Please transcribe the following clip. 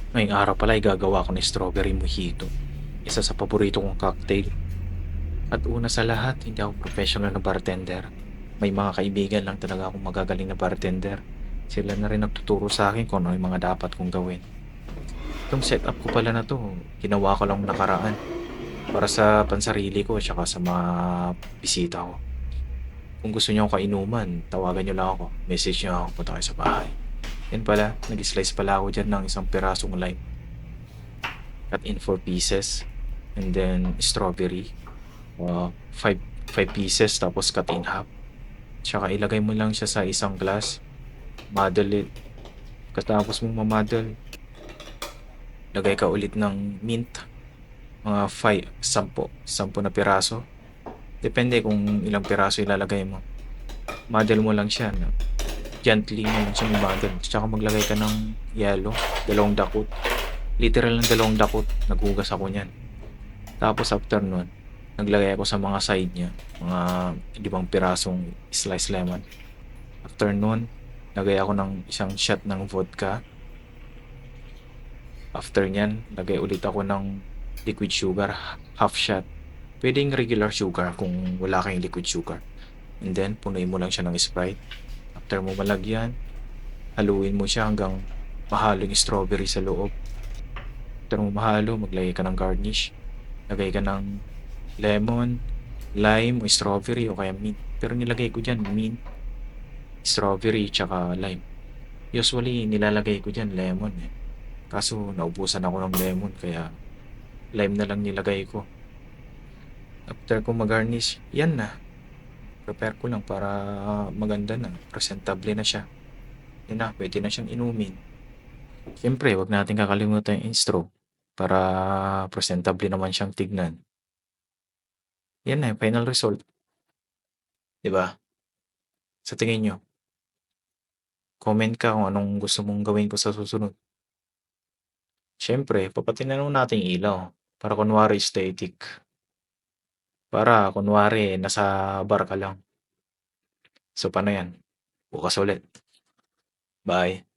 Ngayong araw pala ay gagawa ko ng strawberry mojito. Isa sa paborito kong cocktail. At una sa lahat, hindi ako professional na bartender. May mga kaibigan lang talaga akong magagaling na bartender. Sila na rin nagtuturo sa akin kung ano yung mga dapat kong gawin. Itong setup ko pala na to, ginawa ko lang nakaraan. Para sa pansarili ko at sa mga bisita ko. Kung gusto niyo akong kainuman, tawagan niyo lang ako. Message niyo ako, punta kayo sa bahay. Yan pala, nag-slice pala ako dyan ng isang pirasong lime. Cut in 4 pieces. And then strawberry. Five pieces tapos cut in half. Tsaka ilagay mo lang siya sa isang glass. Muddle it. Katapos mong mamuddle, lagay ka ulit ng mint. Mga 10 na piraso. Depende kung ilang piraso ilalagay mo. Muddle mo lang siya. No? Gently mo lang siya muddle. Tsaka maglagay ka ng yellow. 2 dakot. Literal ng 2 dakot. Naghugas ako niyan. Tapos after nun, naglagay ako sa mga side niya. Mga 5 pirasong sliced lemon. After nun, lagay ako ng isang shot ng vodka. After nyan, lagay ulit ako ng liquid sugar, half shot. Pwedeng regular sugar kung wala kayong liquid sugar. And then, punuin mo lang siya ng Sprite. After mo malagyan, haluin mo siya hanggang mahalo yung strawberry sa loob. After mo mahalo, maglagay ka ng garnish. Lagay ka ng lemon, lime, o strawberry, o kaya mint. Pero nilagay ko dyan, mint, strawberry, tsaka lime. Usually, nilalagay ko dyan lemon eh. Kaso, naubusan ako ng lemon, kaya lime na lang nilagay ko. After ko mag-garnish, yan na. Prepare ko lang para maganda na. Presentable na siya. Yan na, pwede na siyang inumin. Siyempre, wag natin kakalimutan yung intro para presentable naman siyang tignan. Yan na yung final result. 'Di ba? Sa tingin nyo, comment ka kung anong gusto mong gawin ko sa susunod. Siyempre, papatinaw natin yung ilaw para kunwari aesthetic. Para kunwari nasa bar ka lang. So, paano yan? Bukas ulit. Bye.